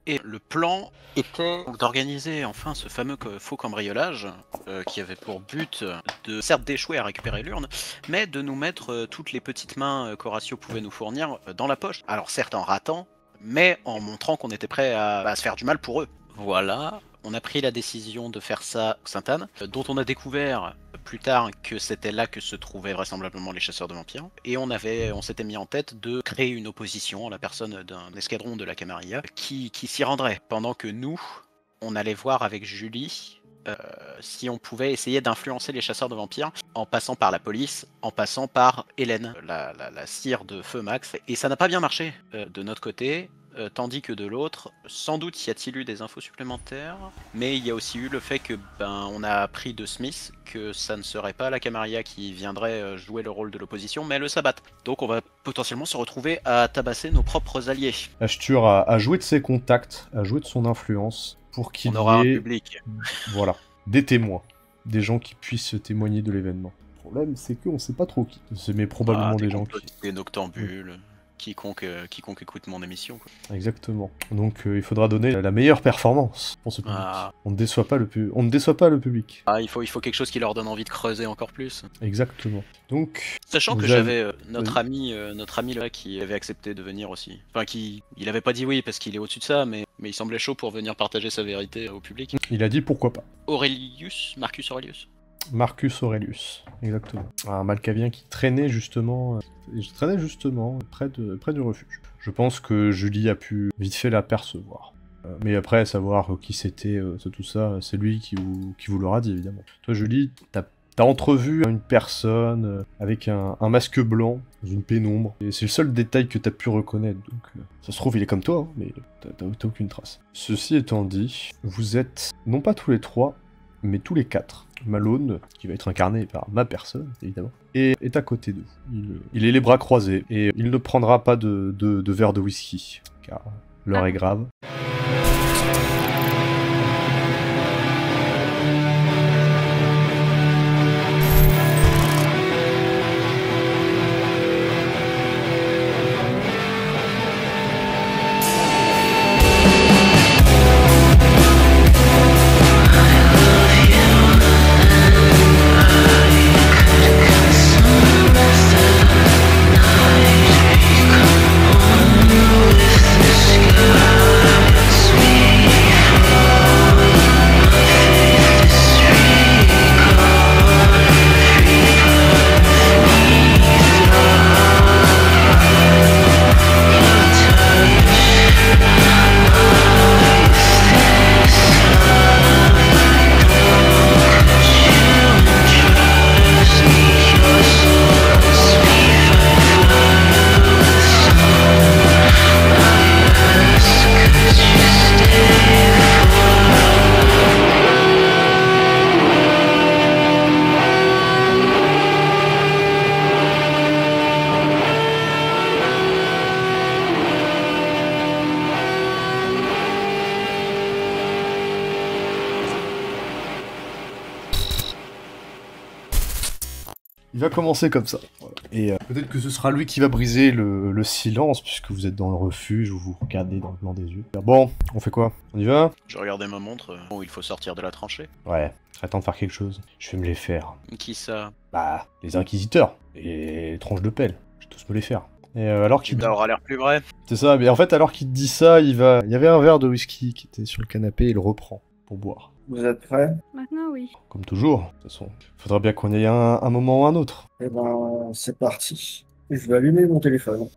Et le plan était d'organiser enfin ce fameux faux cambriolage qui avait pour but de certes d'échouer à récupérer l'urne, mais de nous mettre toutes les petites mains qu'Horatio pouvait nous fournir dans la poche. Alors certes en ratant, mais en montrant qu'on était prêt à se faire du mal pour eux. Voilà, on a pris la décision de faire ça à Sainte-Anne, dont on a découvert plus tard que c'était là que se trouvaient vraisemblablement les chasseurs de vampires. Et on s'était mis en tête de créer une opposition à la personne d'un escadron de la Camarilla qui s'y rendrait. Pendant que nous, on allait voir avec Julie si on pouvait essayer d'influencer les chasseurs de vampires en passant par la police, en passant par Hélène, la sire de Feu Max. Et ça n'a pas bien marché de notre côté. Tandis que de l'autre, sans doute y a-t-il eu des infos supplémentaires, mais il y a aussi eu le fait que on a appris de Smith que ça ne serait pas la Camarilla qui viendrait jouer le rôle de l'opposition, mais le Sabbat. Donc on va potentiellement se retrouver à tabasser nos propres alliés. Ashtur a joué de ses contacts, a joué de son influence pour qu'il On aura y un ait public. voilà, des témoins, des gens qui puissent témoigner de l'événement. Le problème, c'est qu'on sait pas trop qui. C'est mais probablement des gens qui... Des noctambules. Quiconque écoute mon émission, quoi. Exactement. Donc il faudra donner la meilleure performance pour ce public. On ne déçoit pas le public. Il faut quelque chose qui leur donne envie de creuser encore plus. Exactement. Donc, sachant que j'avais notre ami là qui avait accepté de venir aussi. Enfin, il avait pas dit oui parce qu'il est au-dessus de ça, mais il semblait chaud pour venir partager sa vérité au public. Il a dit pourquoi pas. Marcus Aurelius. Marcus Aurelius, exactement. Un Malkavien qui traînait justement près du refuge. Je pense que Julie a pu vite fait l'apercevoir. Mais après, savoir qui c'était, tout ça, c'est lui qui vous l'aura dit, évidemment. Toi, Julie, t'as entrevu une personne avec un masque blanc dans une pénombre. Et c'est le seul détail que t'as pu reconnaître. Donc, ça se trouve, il est comme toi, hein, mais t'as aucune trace. Ceci étant dit, vous êtes, non pas tous les trois, mais tous les quatre. Malone, qui va être incarné par ma personne, évidemment, est à côté de vous. Il est les bras croisés, et il ne prendra pas de verre de whisky, car l'heure est grave. Il va commencer comme ça. Voilà. Et peut-être que ce sera lui qui va briser le silence, puisque vous êtes dans le refuge, où vous regardez dans le blanc des yeux. Bon, on fait quoi? On y va? Je regardais ma montre, où il faut sortir de la tranchée. Ouais, il serait temps de faire quelque chose. Je vais me les faire. Qui ça? Bah, les inquisiteurs. Et les tranches de pelle. Je vais tous me les faire. Et alors qu'il... Ça aura l'air plus vrai. C'est ça, mais en fait, alors qu'il dit ça, il y avait un verre de whisky qui était sur le canapé, il le reprend pour boire. Vous êtes prêts? Maintenant, oui. Comme toujours, de toute façon. Faudra bien qu'on y ait un moment ou un autre. Eh ben, c'est parti. Je vais allumer mon téléphone.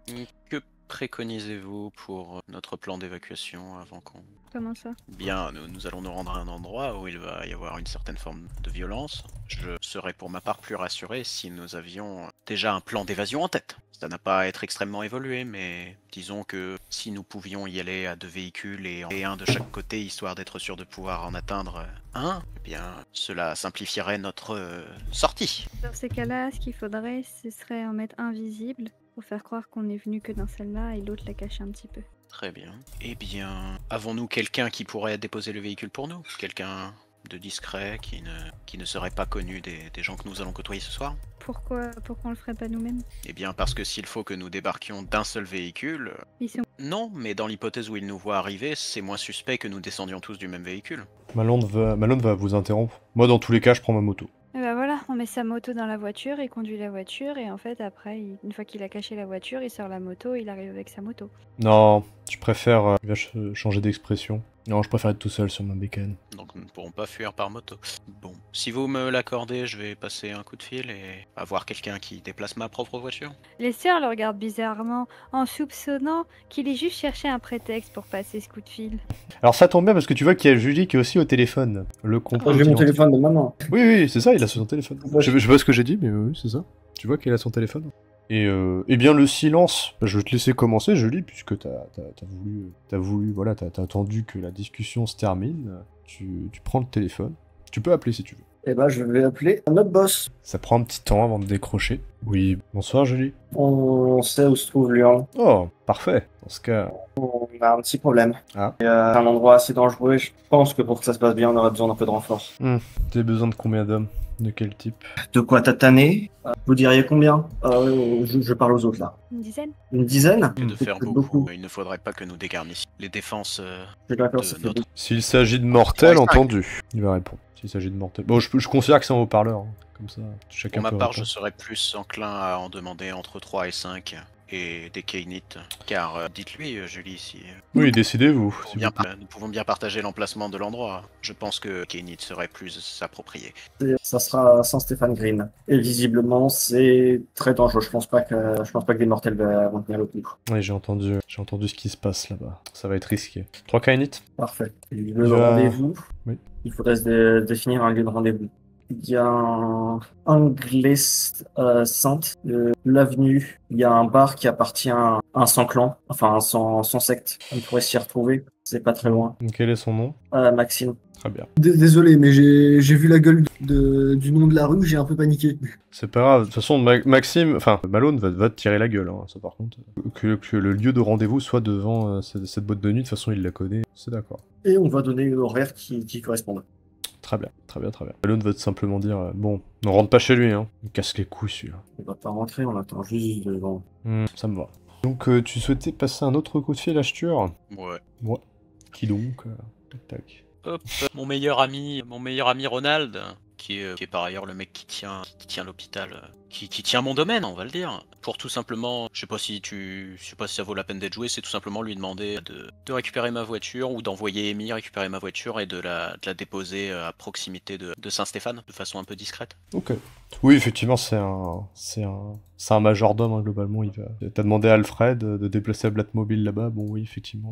Que préconisez-vous pour notre plan d'évacuation avant qu'on... Comment ça? Bien, nous allons nous rendre à un endroit où il va y avoir une certaine forme de violence. Je serais pour ma part plus rassuré si nous avions déjà un plan d'évasion en tête. Ça n'a pas à être extrêmement évolué, mais disons que si nous pouvions y aller à 2 véhicules et un de chaque côté, histoire d'être sûr de pouvoir en atteindre un, eh bien, cela simplifierait notre sortie. Dans ces cas-là, ce qu'il faudrait, ce serait en mettre un visible pour faire croire qu'on est venu que dans celle-là et l'autre la cacher un petit peu. Très bien. Eh bien, avons-nous quelqu'un qui pourrait déposer le véhicule pour nous? Quelqu'un discret, qui ne serait pas connu des gens que nous allons côtoyer ce soir. Pourquoi on le ferait pas nous-mêmes? Eh bien parce que s'il faut que nous débarquions d'un seul véhicule... Ils sont... Non, mais dans l'hypothèse où il nous voit arriver, c'est moins suspect que nous descendions tous du même véhicule. Malone va vous interrompre. Moi, dans tous les cas, je prends ma moto. Et bah voilà, on met sa moto dans la voiture, il conduit la voiture, et en fait, après, une fois qu'il a caché la voiture, il sort la moto, il arrive avec sa moto. Non, je préfère... il va changer d'expression. Non, je préfère être tout seul sur ma bécane. Donc nous ne pourrons pas fuir par moto. Bon, si vous me l'accordez, je vais passer un coup de fil et avoir quelqu'un qui déplace ma propre voiture. Les sœurs le regardent bizarrement, en soupçonnant qu'il ait juste cherché un prétexte pour passer ce coup de fil. Alors ça tombe bien parce que tu vois qu'il y a Julie qui est aussi au téléphone. Le compte. J'ai mon téléphone de maman. Oui, c'est ça, il a son téléphone. Ouais. Je sais pas ce que j'ai dit, mais oui, c'est ça. Tu vois qu'il a son téléphone. Et bien le silence, je vais te laisser commencer, Julie, puisque t'as voulu, voilà, t'as attendu que la discussion se termine. Tu prends le téléphone. Tu peux appeler si tu veux. Eh ben, je vais appeler notre boss. Ça prend un petit temps avant de décrocher. Oui, bonsoir Julie. On sait où se trouve l'urne. Oh, parfait. Dans ce cas... On a un petit problème. Ah. C'est un endroit assez dangereux et je pense que pour que ça se passe bien, on aurait besoin d'un peu de renfort. T'as besoin de combien d'hommes? De quel type? De quoi tataner? Vous diriez combien? Je parle aux autres là. Une dizaine? Une dizaine? Et de faire C'est beaucoup. Il ne faudrait pas que nous dégarnissions les défenses Je suis d'accord, ça de fait notre... S'il s'agit de mortels, 3 et 5. entendu. Il va répondre. S'il s'agit de mortels. Bon, je considère que c'est un haut-parleur. Hein. Comme ça, chacun Pour ma peut part, répondre. je serais plus enclin à en demander entre 3 et 5 et des Kainites. Car dites-lui, Julie, si Oui, décidez-vous. Si vous... nous pouvons bien partager l'emplacement de l'endroit. Je pense que Kainite serait plus approprié. Ça sera sans Stéphane Green. Et visiblement, c'est très dangereux. Je pense pas que des mortels vont tenir le coup. Oui, j'ai entendu ce qui se passe là-bas. Ça va être risqué. 3 Kainite. Parfait. Le va- rendez-vous. Oui. Il faudrait définir un lieu de rendez-vous. Il y a un Anglès Sainte, l'avenue. Il y a un bar qui appartient à un sans clan, enfin un sans secte. On pourrait s'y retrouver. C'est pas très loin. Donc, quel est son nom? Maxime. Très bien. Désolé, mais j'ai vu la gueule du nom de la rue, j'ai un peu paniqué. C'est pas grave. De toute façon, Maxime, enfin, Malone va te tirer la gueule. Hein, ça, par contre. Que le lieu de rendez-vous soit devant cette boîte de nuit. De toute façon, il la connaît. C'est d'accord. Et on va donner une horaire qui corresponde. Très bien. Malone va te simplement dire bon, ne rentre pas chez lui, hein. Il casse les couilles, celui-là. On va pas rentrer, on attend juste devant. Ça me va. Donc, tu souhaitais passer un autre coup de fil à Stur? Ouais. Qui donc Tac, tac. Hop, mon meilleur ami Ronald, qui est par ailleurs le mec qui tient l'hôpital, qui tient mon domaine, on va le dire. Pour tout simplement, je sais pas si ça vaut la peine d'être joué, c'est tout simplement lui demander de récupérer ma voiture ou d'envoyer Amy récupérer ma voiture et de la déposer à proximité de Saint-Stéphane, de façon un peu discrète. Ok. Oui, effectivement, c'est un majordome, hein, globalement. T'as demandé à Alfred de déplacer la Batmobile là-bas. Bon, oui, effectivement.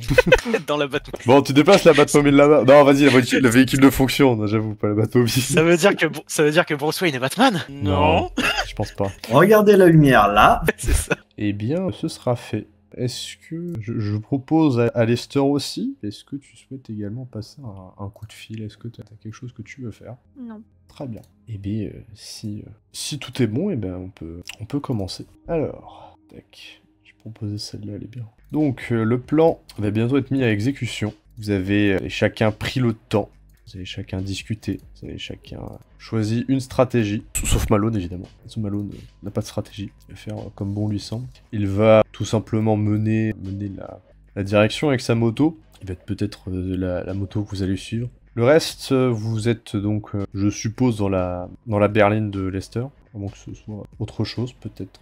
Dans la Batmobile. Bon, tu déplaces la Batmobile là-bas. Non, vas-y, le véhicule de fonction. Non, j'avoue, pas la Batmobile. Ça veut dire que Bruce Wayne est Batman? Non. Je pense pas. Regardez la lumière là. C'est ça. Eh bien, ce sera fait. Est-ce que je propose à Lester aussi? Est-ce que tu souhaites également passer un coup de fil? Est-ce que tu as quelque chose que tu veux faire? Non. Très bien. Eh bien, si tout est bon, eh ben on peut commencer. Alors, tac. Je vais proposer celle-là, elle est bien. Donc, le plan va bientôt être mis à exécution. Vous avez chacun pris le temps. Vous avez chacun discuté. Vous avez chacun choisi une stratégie. Sauf Malone, évidemment. Malone n'a pas de stratégie. Il va faire comme bon lui semble. Il va tout simplement mener la direction avec sa moto. Il va être peut-être la moto que vous allez suivre. Le reste, vous êtes donc, je suppose, dans la berline de Lester. À moins que ce soit autre chose, peut-être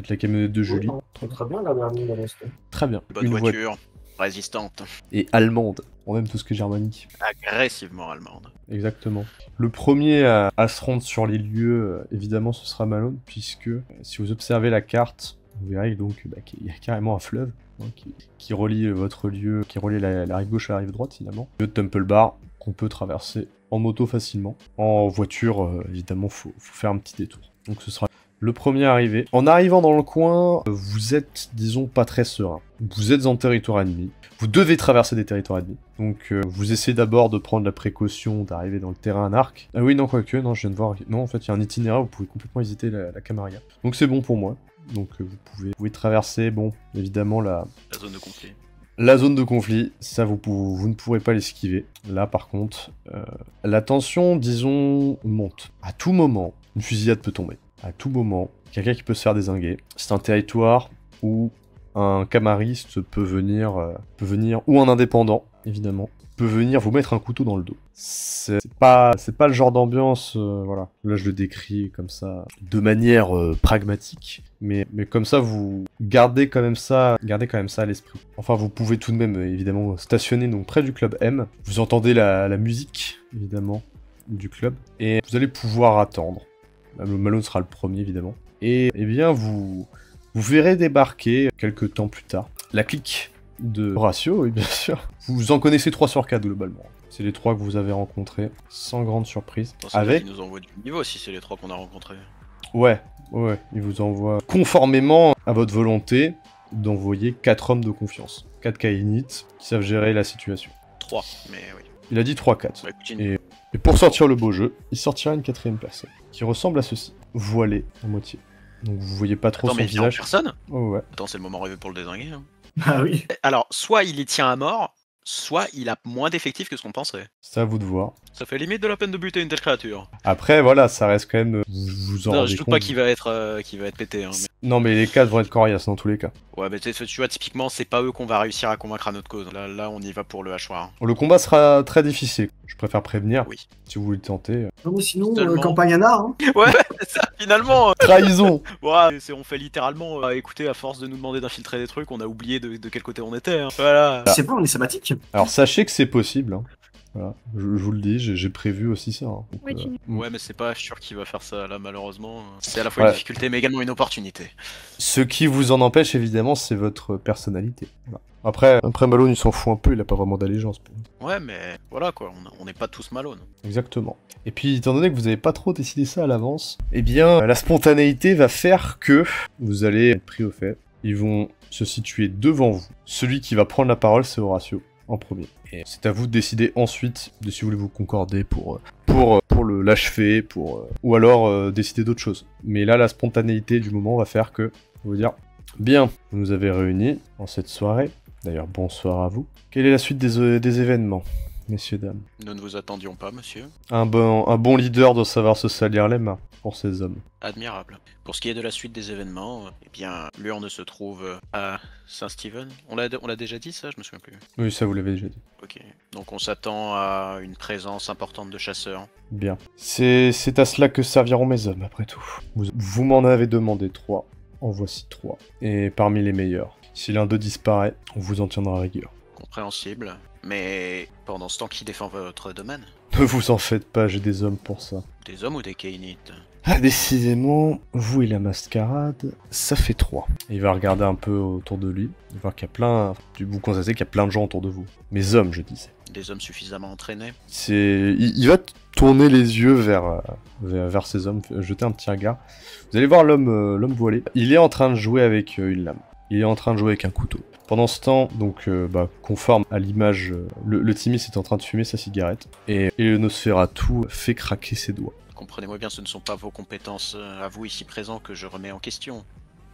la camionnette de Julie. Très bien la berline de l'Est. Très bien. Bonne voiture, résistante, et allemande. On aime tout ce que germanique. agressivement allemande. Exactement. Le premier à se rendre sur les lieux, évidemment, ce sera Malone, puisque si vous observez la carte, vous verrez donc qu'il y a carrément un fleuve hein, qui relie votre lieu, qui relie la rive gauche à la rive droite, finalement. Le lieu de Temple Bar, qu'on peut traverser en moto facilement. En voiture, évidemment, faut faire un petit détour. Donc ce sera le premier arrivé. En arrivant dans le coin, vous êtes, disons, pas très serein. Vous êtes en territoire ennemi. Vous devez traverser des territoires ennemis. Donc vous essayez d'abord de prendre la précaution d'arriver dans le terrain arc. Ah oui, non, quoique, non, je viens de voir. Non, en fait, il y a un itinéraire, vous pouvez complètement hésiter la Camarilla. Donc c'est bon pour moi. Donc vous pouvez traverser, bon, évidemment, la zone de conflit. La zone de conflit, ça vous ne pourrez pas l'esquiver. Là par contre, la tension, disons, monte. À tout moment, une fusillade peut tomber. À tout moment, quelqu'un qui peut se faire dézinguer. C'est un territoire où un camariste peut venir, ou un indépendant, évidemment, peut venir vous mettre un couteau dans le dos. C'est pas le genre d'ambiance, voilà. Là, je le décris comme ça, de manière pragmatique, mais comme ça, vous gardez quand même ça à l'esprit. Enfin, vous pouvez tout de même, évidemment, stationner donc près du club M. Vous entendez la musique, évidemment, du club, et vous allez pouvoir attendre. Malone sera le premier, évidemment. Et eh bien, vous verrez débarquer quelques temps plus tard la clique de Horatio, oui, bien sûr. Vous en connaissez 3 sur 4 globalement. C'est les 3 que vous avez rencontrés, sans grande surprise. Avec... Il nous envoie du niveau si c'est les 3 qu'on a rencontrés. Ouais, il vous envoie conformément à votre volonté d'envoyer 4 hommes de confiance. 4 Kainites qui savent gérer la situation. 3, mais oui. Il a dit 3-4. Bah, et pour sortir le beau jeu, il sortira une 4ème personne, qui ressemble à ceci, voilée à moitié. Donc vous voyez pas trop son visage. Personne ouais. Attends, c'est le moment rêvé pour le dézinguer. Hein. Ah oui. Alors, soit il y tient à mort, soit il a moins d'effectifs que ce qu'on penserait. C'est à vous de voir. Ça fait limite de la peine de buter une telle créature. Après, voilà, ça reste quand même... Vous en non, rendez je doute compte. pas qu'il va être pété. Hein, mais... Non, mais les 4 vont être coriaces dans tous les cas. Ouais, mais tu vois, typiquement, c'est pas eux qu'on va réussir à convaincre à notre cause. Là, on y va pour le hachoir. Le combat sera très difficile. Je préfère prévenir. Oui. Si vous voulez tenter. Non, mais sinon, Seulement. Campagnana, hein. Ouais, c'est ça, finalement. Trahison. Ouais, on fait littéralement, écoutez, à force de nous demander d'infiltrer des trucs, on a oublié de quel côté on était. Hein. Voilà. C'est pas, on est sabbatique. Alors sachez que c'est possible. Hein. Voilà. Je vous le dis, j'ai prévu aussi ça. Hein. Donc, Ouais, Ouais, mais c'est pas sûr qu'il va faire ça là, malheureusement. C'est à la fois une difficulté, mais également une opportunité. Ce qui vous en empêche, évidemment, c'est votre personnalité. Voilà. Après Malone, il s'en fout un peu, il a pas vraiment d'allégeance. Ouais, mais voilà quoi, on n'est pas tous Malone. Exactement. Et puis, étant donné que vous avez pas trop décidé ça à l'avance, eh bien, la spontanéité va faire que vous allez être pris au fait. Ils vont se situer devant vous. Celui qui va prendre la parole, c'est Horatio, en premier. Et c'est à vous de décider ensuite de si vous voulez vous concorder pour l'achever, ou alors décider d'autre chose. Mais là, la spontanéité du moment va faire que, on va dire, bien, vous nous avez réunis en cette soirée. D'ailleurs, bonsoir à vous. Quelle est la suite des événements, messieurs, dames? Nous ne vous attendions pas, monsieur. Un bon leader doit savoir se salir les mains pour ces hommes. Admirable. Pour ce qui est de la suite des événements, eh bien, l'urne se trouve à Saint-Steven. On l'a déjà dit ça, je me souviens plus. Oui, ça vous l'avez déjà dit. Ok. Donc on s'attend à une présence importante de chasseurs. Bien. C'est à cela que serviront mes hommes, après tout. Vous m'en avez demandé 3. En voici 3. Et parmi les meilleurs. Si l'un d'eux disparaît, on vous en tiendra rigueur. Compréhensible. Mais pendant ce temps, qui défend votre domaine? Ne vous en faites pas, j'ai des hommes pour ça. Des hommes ou des Kainites? Ah, décidément, vous et la mascarade, ça fait 3. Il va regarder un peu autour de lui, voir qu'il y a plein... Vous constatez qu'il y a plein de gens autour de vous. Mes hommes, je disais. Des hommes suffisamment entraînés? Il va tourner les yeux vers ces hommes, jeter un petit regard. Vous allez voir l'homme voilé. Il est en train de jouer avec une lame. Il est en train de jouer avec un couteau. Pendant ce temps, donc, conforme à l'image, le Timis est en train de fumer sa cigarette. Et le Nosferatu fait craquer ses doigts. Comprenez-moi bien, ce ne sont pas vos compétences à vous ici présents que je remets en question.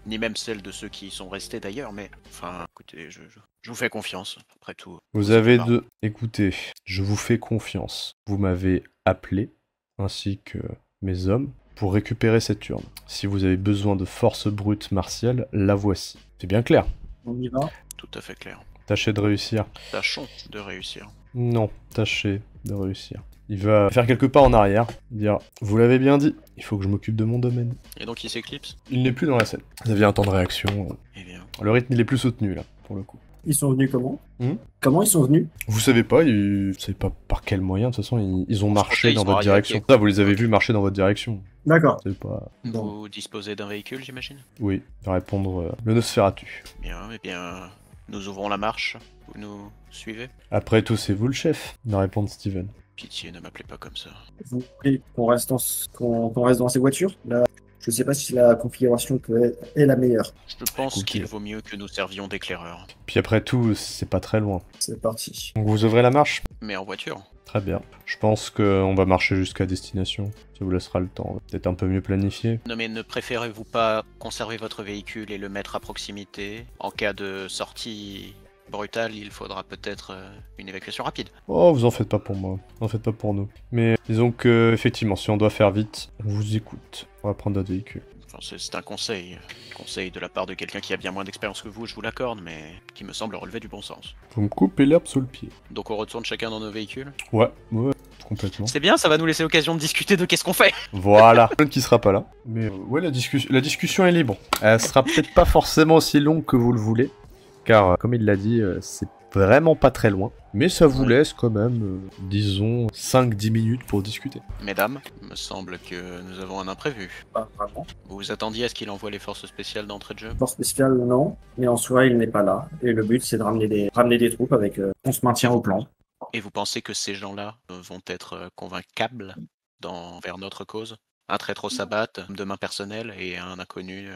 Ni même celles de ceux qui y sont restés d'ailleurs, mais... Enfin, écoutez, je vous fais confiance, après tout. Vous avez de... Écoutez, je vous fais confiance. Vous m'avez appelé, ainsi que mes hommes, pour récupérer cette urne. Si vous avez besoin de force brute martiale, la voici. C'est bien clair. On y va. Tout à fait clair. Tâchez de réussir. Tâchons de réussir. Non, tâchez de réussir. Il va faire quelques pas en arrière, dire « Vous l'avez bien dit, il faut que je m'occupe de mon domaine. Et donc il s'éclipse » Il n'est plus dans la scène. Vous aviez un temps de réaction. Eh bien... Le rythme, il est plus soutenu, là, pour le coup. Ils sont venus comment? Hmm Comment ils sont venus? Vous savez pas, par quel moyen, de toute façon, ils ont marché dans votre direction. Ça, vous les avez vus marcher dans votre direction. D'accord. C'est pas... Vous disposez d'un véhicule, j'imagine? Oui, va répondre le Nosferatu. Bien, eh bien... Nous ouvrons la marche. Vous nous suivez? Après tout, c'est vous le chef, va répondre Steven. Pitié, ne m'appelez pas comme ça. Vous voulez qu'on reste dans ces voitures? Là, je sais pas si la configuration est la meilleure. Je pense Écoutez. qu'il vaut mieux que nous servions d'éclaireurs. Puis après tout, c'est pas très loin. C'est parti. Donc vous ouvrez la marche? Mais en voiture. Très bien. Je pense qu'on va marcher jusqu'à destination. Ça vous laissera le temps. Peut-être un peu mieux planifié. Non mais ne préférez-vous pas conserver votre véhicule et le mettre à proximité en cas de sortie brutal, il faudra peut-être une évacuation rapide. Oh, vous en faites pas pour moi, vous en faites pas pour nous. Mais disons que, effectivement, si on doit faire vite, on vous écoute. On va prendre notre véhicule. Enfin, c'est un conseil. Conseil de la part de quelqu'un qui a bien moins d'expérience que vous, je vous l'accorde, mais qui me semble relever du bon sens. Vous me coupez l'herbe sous le pied. Donc on retourne chacun dans nos véhicules. Ouais, complètement. C'est bien, ça va nous laisser l'occasion de discuter de qu'est-ce qu'on fait. Voilà. Qui sera pas là. Mais ouais, la discussion est libre. Elle sera peut-être pas forcément aussi longue que vous le voulez. Car, comme il l'a dit, c'est vraiment pas très loin. Mais ça vous laisse quand même, disons, 5-10 minutes pour discuter. Mesdames, il me semble que nous avons un imprévu. Pas vraiment. Vous vous attendiez à ce qu'il envoie les forces spéciales d'entrée de jeu? Force spéciale, non. Mais en soi, il n'est pas là. Et le but, c'est de ramener des troupes avec... on se maintient au plan. Et vous pensez que ces gens-là vont être convaincables vers notre cause? Un traître au sabbat, de main personnelle, et un inconnu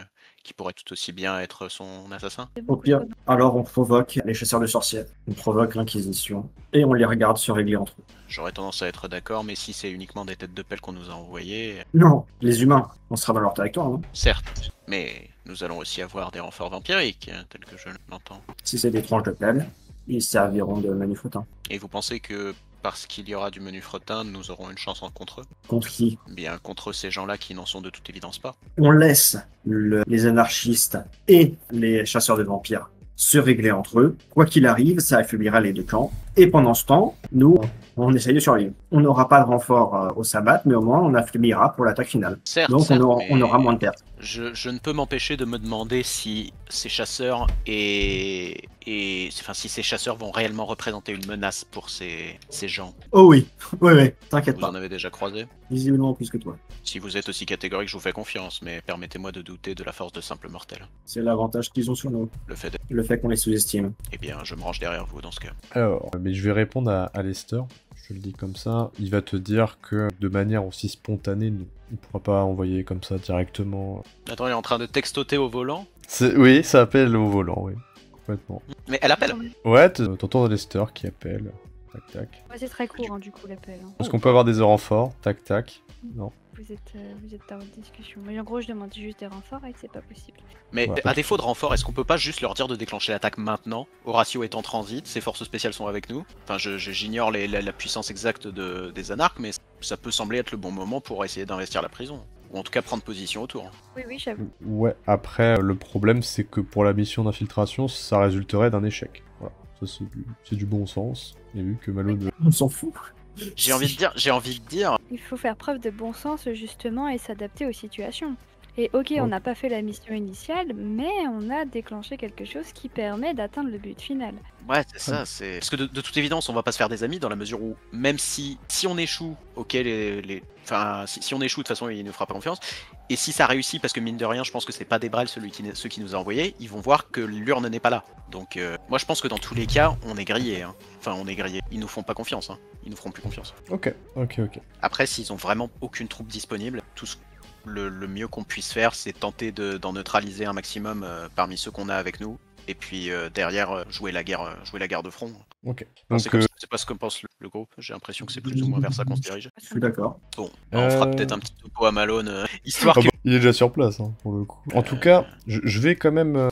qui pourrait tout aussi bien être son assassin? Au pire, alors on provoque les chasseurs de sorcières. On provoque l'Inquisition. Et on les regarde se régler entre eux. J'aurais tendance à être d'accord, mais si c'est uniquement des têtes de pelle qu'on nous a envoyées... Non, les humains. On sera dans leur territoire, non? Certes, mais nous allons aussi avoir des renforts vampiriques, tels que je l'entends. Si c'est des tranches de pelle, ils serviront de menu frottin. Et vous pensez que parce qu'il y aura du menu frottin, nous aurons une chance contre eux? Contre qui? Bien, contre ces gens-là qui n'en sont de toute évidence pas. On laisse les anarchistes et les chasseurs de vampires se régler entre eux. Quoi qu'il arrive, ça affaiblira les deux camps. Et pendant ce temps, nous, on essaye de survivre. On n'aura pas de renfort au sabbat, mais au moins on affaiblira pour l'attaque finale. Certes, donc certes, on aura moins de pertes. Je ne peux m'empêcher de me demander si ces chasseurs enfin, si ces chasseurs vont réellement représenter une menace pour ces gens. Oh oui, oui, t'inquiète Vous pas. en avez déjà croisé? Visiblement plus que toi. Si vous êtes aussi catégorique, je vous fais confiance, mais permettez-moi de douter de la force de simples mortels. C'est l'avantage qu'ils ont sur nous. Le fait qu'on les sous-estime. Eh bien, je me range derrière vous dans ce cas. Alors, mais je vais répondre à Lester. Je te le dis comme ça. Il va te dire que de manière aussi spontanée, on pourra pas envoyer comme ça directement. Attends, il est en train de textoter au volant? Oui, ça appelle au volant, oui. Complètement. Mais elle appelle? Ouais, t'entends Lester qui appelle. Tac, tac. Ouais, c'est très court, du coup, l'appel. Est-ce qu'on peut avoir des heures en fort? Tac, tac. Non. Vous êtes dans votre discussion. Mais en gros, je demande juste des renforts et c'est pas possible. Mais Ouais, à défaut de renfort, est-ce qu'on peut pas juste leur dire de déclencher l'attaque maintenant? Horatio est en transit, ses forces spéciales sont avec nous. Enfin, j'ignore la puissance exacte des anarques, mais ça peut sembler être le bon moment pour essayer d'investir la prison. Ou en tout cas prendre position autour. Oui, j'avoue. Ouais, après, le problème, c'est que pour la mission d'infiltration, ça résulterait d'un échec. Voilà. Ça, c'est du bon sens. Et vu que Malo... On s'en fout. J'ai envie de dire... Il faut faire preuve de bon sens, justement, et s'adapter aux situations. Et ok, on n'a pas fait la mission initiale, mais on a déclenché quelque chose qui permet d'atteindre le but final. Ouais, c'est ça, c'est... Parce que de toute évidence, on va pas se faire des amis dans la mesure où, même si on échoue, ok, Enfin, si on échoue, de toute façon, il ne fera pas confiance. Et si ça réussit, parce que mine de rien, je pense que c'est pas Debrel ceux qui nous a envoyé, ils vont voir que l'urne n'est pas là. Donc, moi je pense que dans tous les cas, on est grillé. Hein. Enfin, on est grillé. Ils nous font pas confiance. Hein. Ils nous feront plus confiance. Ok. Après, s'ils ont vraiment aucune troupe disponible, le mieux qu'on puisse faire, c'est tenter d'en neutraliser un maximum parmi ceux qu'on a avec nous. Et puis derrière, jouer la guerre de front. Ok. Donc, c'est pas ce que pense le groupe. J'ai l'impression que c'est plus ou moins vers ça qu'on se dirige. Je suis d'accord. Bon, on fera peut-être un petit topo à Malone, histoire que... Il est déjà sur place, hein, pour le coup. En tout cas, je vais quand même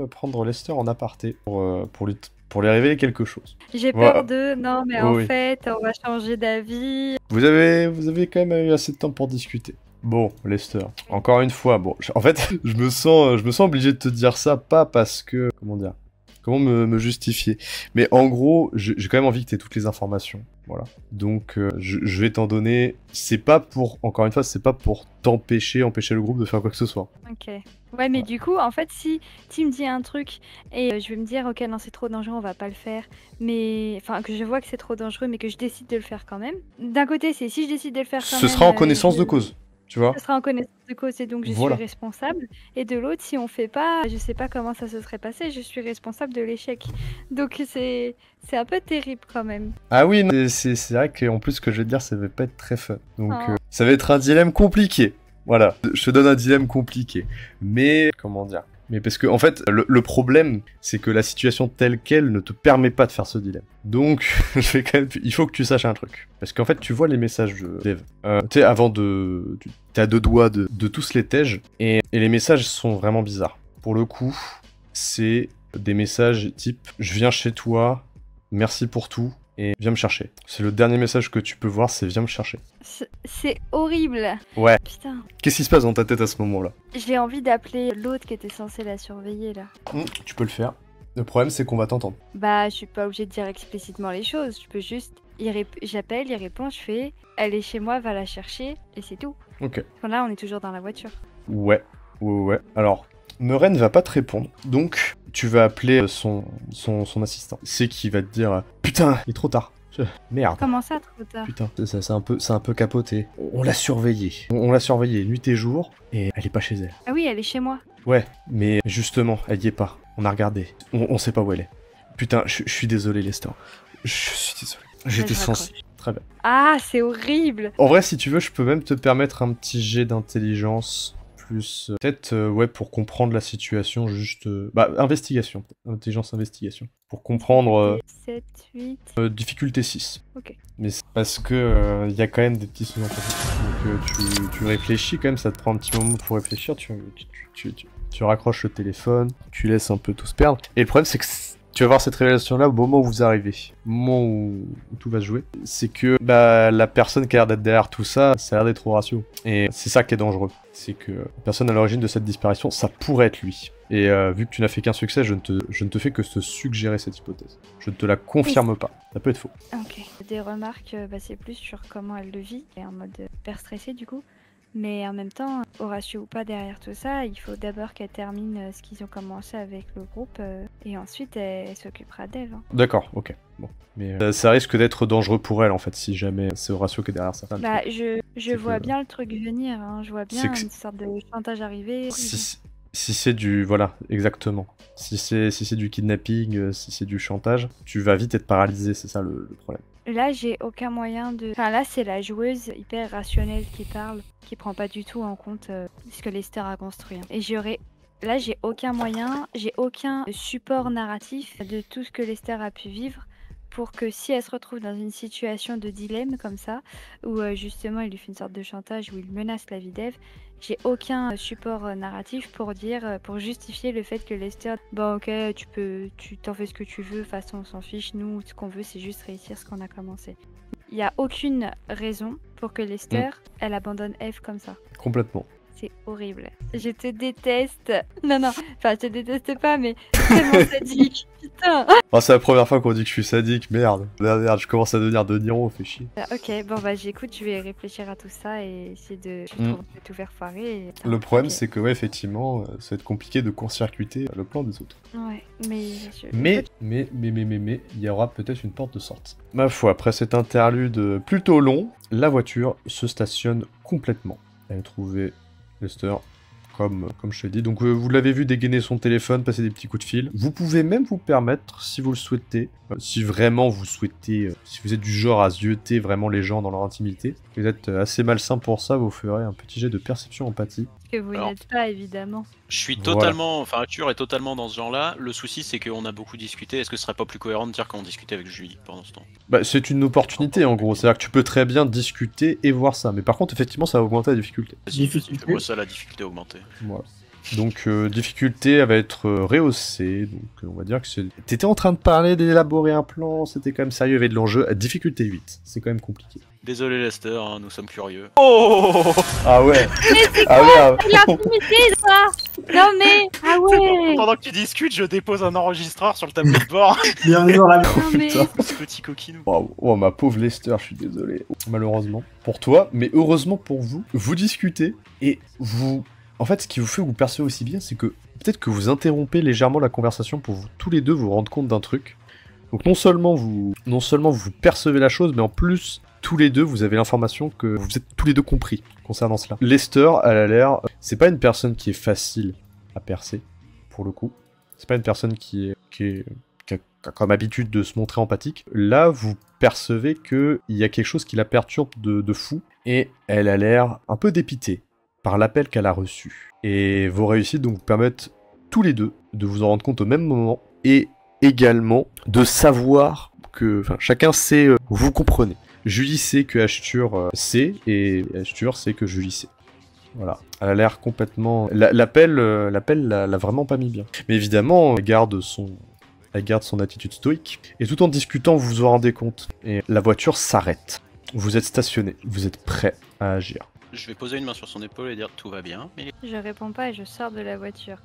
prendre Lester en aparté pour lui révéler quelque chose. J'ai peur de... Non, mais en Oui. fait, on va changer d'avis. Vous avez quand même eu assez de temps pour discuter. Bon, Lester, encore une fois, bon, en fait, je me sens obligé de te dire ça, pas parce que, comment me justifier, mais en gros, j'ai quand même envie que tu aies toutes les informations, voilà. Donc, je vais t'en donner, encore une fois, c'est pas pour empêcher le groupe de faire quoi que ce soit. Ok. Ouais, mais du coup, en fait, si tu me dis un truc et je vais me dire, ok, non, c'est trop dangereux, on va pas le faire, mais enfin, que je vois que c'est trop dangereux, mais que je décide de le faire quand même. D'un côté, c'est si je décide de le faire quand même. Ce sera en connaissance de cause. Tu vois? Ce sera en connaissance de cause et donc je suis responsable. Et de l'autre, si on fait pas, je sais pas comment ça se serait passé, je suis responsable de l'échec. Donc c'est un peu terrible quand même. Ah oui, c'est vrai qu'en plus, ce que je vais te dire, ça va pas être très fun. Donc ça va être un dilemme compliqué. Voilà, je te donne un dilemme compliqué. Mais, comment dire? Mais parce que, en fait, le problème, c'est que la situation telle qu'elle ne te permet pas de faire ce dilemme. Donc, il faut que tu saches un truc. Parce qu'en fait, tu vois les messages de Dev. Tu sais, avant t'es à deux doigts de tous les tèges. Et les messages sont vraiment bizarres. Pour le coup, c'est des messages type « Je viens chez toi, merci pour tout, et viens me chercher ». C'est le dernier message que tu peux voir, c'est « Viens me chercher ». C'est horrible. Ouais. Putain. Qu'est-ce qui se passe dans ta tête à ce moment-là? J'ai envie d'appeler l'autre qui était censé la surveiller là. Tu peux le faire. Le problème, c'est qu'on va t'entendre. Bah, je suis pas obligée de dire explicitement les choses. Je peux juste. J'appelle, il répond, je fais. Elle est chez moi, va la chercher, et c'est tout. Ok. Là, on est toujours dans la voiture. Ouais. Alors, Meren va pas te répondre. Donc, tu vas appeler son assistant. C'est qui va te dire « Putain, il est trop tard. Merde. Comment ça, trop tard? Putain, c'est un peu capoté. On l'a surveillée. On l'a surveillée nuit et jour, et elle est pas chez elle. Ah oui, elle est chez moi. Ouais, mais justement, elle y est pas. On a regardé. On sait pas où elle est. Putain, je suis désolé, Lester. Je suis désolé. J'étais censé. Très bien. Ah, c'est horrible. En vrai, si tu veux, je peux même te permettre un petit jet d'intelligence. Plus. Peut-être, ouais, pour comprendre la situation, juste. Investigation. Intelligence, investigation. Pour comprendre. 7, 8. Difficulté 6. Ok. Mais c'est parce que il y a quand même des petits sous-entendus. Donc tu réfléchis quand même, ça te prend un petit moment pour réfléchir. Tu raccroches le téléphone, tu laisses un peu tout se perdre. Et le problème, c'est que tu vas voir cette révélation-là au moment où vous arrivez, au moment où tout va se jouer. C'est que la personne qui a l'air d'être derrière tout ça, ça a l'air d'être Horatio. Et c'est ça qui est dangereux. C'est que la personne à l'origine de cette disparition, ça pourrait être lui. Et vu que tu n'as fait qu'un succès, je ne te fais que te suggérer cette hypothèse. Je ne te la confirme pas. Ça peut être faux. Ok. Des remarques, c'est plus sur comment elle le vit, et en mode hyper stressé du coup. Mais en même temps, Horatio ou pas derrière tout ça, il faut d'abord qu'elle termine ce qu'ils ont commencé avec le groupe, et ensuite elle s'occupera d'elle. Hein. D'accord, ok. Bon. Mais ça risque d'être dangereux pour elle en fait, si jamais c'est Horatio qui est derrière ça. Bah, je vois bien le truc venir, hein. Je vois bien une sorte de chantage arriver. Si c'est du... Voilà, exactement. Si c'est du kidnapping, si c'est du chantage, tu vas vite être paralysé, c'est ça le problème. Là, j'ai aucun moyen de... Enfin, là, c'est la joueuse hyper rationnelle qui parle, qui prend pas du tout en compte ce que Lester a construit. Hein. Et là, j'ai aucun moyen, j'ai aucun support narratif de tout ce que Lester a pu vivre pour que si elle se retrouve dans une situation de dilemme comme ça, où justement il lui fait une sorte de chantage, où il menace la vie d'Eve, j'ai aucun support narratif pour dire, pour justifier le fait que Lester, bon ok, tu t'en fais ce que tu veux, de toute façon on s'en fiche, nous ce qu'on veut c'est juste réussir ce qu'on a commencé. Il n'y a aucune raison pour que Lester, elle abandonne Eve comme ça. Complètement. C'est horrible. Je te déteste. Non, enfin, je te déteste pas, mais tellement sadique. Putain. Oh, c'est la première fois qu'on dit que je suis sadique, merde. Merde, je commence à devenir De Niro, fait chier. Ok, bon bah j'écoute, je vais réfléchir à tout ça et essayer de tout faire foirer. Et... Le problème, c'est que, ouais, effectivement, ça va être compliqué de court-circuiter le plan des autres. Ouais, mais... Mais, il y aura peut-être une porte de sortie. Ma foi, après cet interlude plutôt long, la voiture se stationne complètement. Elle a trouvé Lester, comme je t'ai dit. Donc vous l'avez vu dégainer son téléphone, passer des petits coups de fil. Vous pouvez même vous permettre, si vous le souhaitez, si vraiment vous souhaitez, si vous êtes du genre à zioter vraiment les gens dans leur intimité, vous êtes assez malsain pour ça, vous ferez un petit jet de perception empathie. Que vous n'êtes pas, évidemment. Je suis totalement, enfin Arthur est totalement dans ce genre-là. Le souci c'est qu'on a beaucoup discuté. Est-ce que ce serait pas plus cohérent de dire qu'on discutait avec Julie pendant ce temps? Bah c'est une opportunité en gros, c'est-à-dire que tu peux très bien discuter et voir ça, mais par contre effectivement ça va augmenter la difficulté. Fais-moi ça, la difficulté augmentée. Voilà. Donc difficulté elle va être rehaussée, donc on va dire que c'est... T'étais en train de parler d'élaborer un plan, c'était quand même sérieux, il y avait de l'enjeu. Difficulté 8, c'est quand même compliqué. Désolé Lester, hein, nous sommes curieux. Oh ah ouais. Mais c'est ah quoi l'impunité ça? Non mais... Ah ouais. Pendant que tu discutes, je dépose un enregistreur sur le tableau de bord. Bienvenue dans la... Non mais... Petit coquinou. Oh ma pauvre Lester, je suis désolé. Malheureusement. Pour toi, mais heureusement pour vous, vous discutez et vous... En fait, ce qui vous fait vous percevez aussi bien, c'est que peut-être que vous interrompez légèrement la conversation pour vous tous les deux vous rendre compte d'un truc. Donc non seulement vous percevez la chose, mais en plus, tous les deux, vous avez l'information que vous êtes tous les deux compris concernant cela. Lester, elle a l'air... C'est pas une personne qui est facile à percer, pour le coup. C'est pas une personne qui a comme habitude de se montrer empathique. Là, vous percevez qu'il y a quelque chose qui la perturbe de fou, et elle a l'air un peu dépitée par l'appel qu'elle a reçu. Et vos réussites donc vous permettent tous les deux de vous en rendre compte au même moment, et également de savoir que... Enfin, chacun sait... vous comprenez. Julie sait que Ashtur sait, et Ashtur sait que Julie sait. Voilà. Elle a l'air complètement... L'appel l'a vraiment pas mis bien. Mais évidemment, elle garde son attitude stoïque. Et tout en discutant, vous vous en rendez compte. Et la voiture s'arrête. Vous êtes stationné. Vous êtes prêt à agir. Je vais poser une main sur son épaule et dire tout va bien. Mais... Je réponds pas et je sors de la voiture.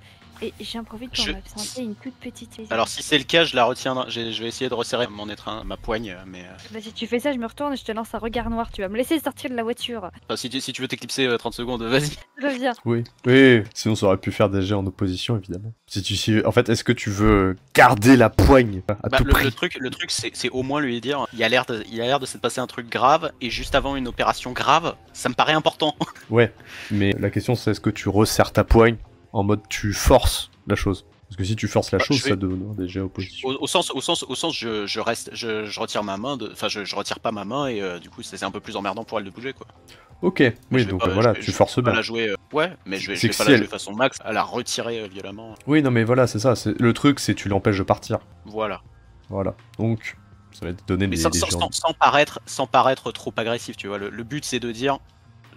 Et j'en profite pour m'absenter une toute petite... Alors si c'est le cas, je la retiens. Je vais essayer de resserrer mon étreint, ma poigne, mais... Bah si tu fais ça, je me retourne et je te lance un regard noir. Tu vas me laisser sortir de la voiture. Enfin, si tu veux t'éclipser 30 secondes, vas-y. Je viens. Oui, sinon ça aurait pu faire des jets en opposition, évidemment. En fait, est-ce que tu veux garder la poigne à tout prix? Le truc c'est au moins lui dire, il a l'air de s'être passé un truc grave, et juste avant une opération grave, ça me paraît important. Ouais, mais la question c'est est-ce que tu resserres ta poigne en mode tu forces la chose? Parce que si tu forces la chose, ça donne des jets en opposition. Au sens, je retire ma main, enfin je retire pas ma main, et du coup c'est un peu plus emmerdant pour elle de bouger, quoi. Ok, oui, donc voilà, tu forces bien. La jouer, ouais, mais je vais pas la jouer façon max, à la retirer violemment. Oui, non, mais voilà, c'est ça. Le truc, c'est tu l'empêches de partir. Voilà. Voilà. Donc, ça va te donner des sans paraître trop agressif, tu vois. Le but, c'est de dire,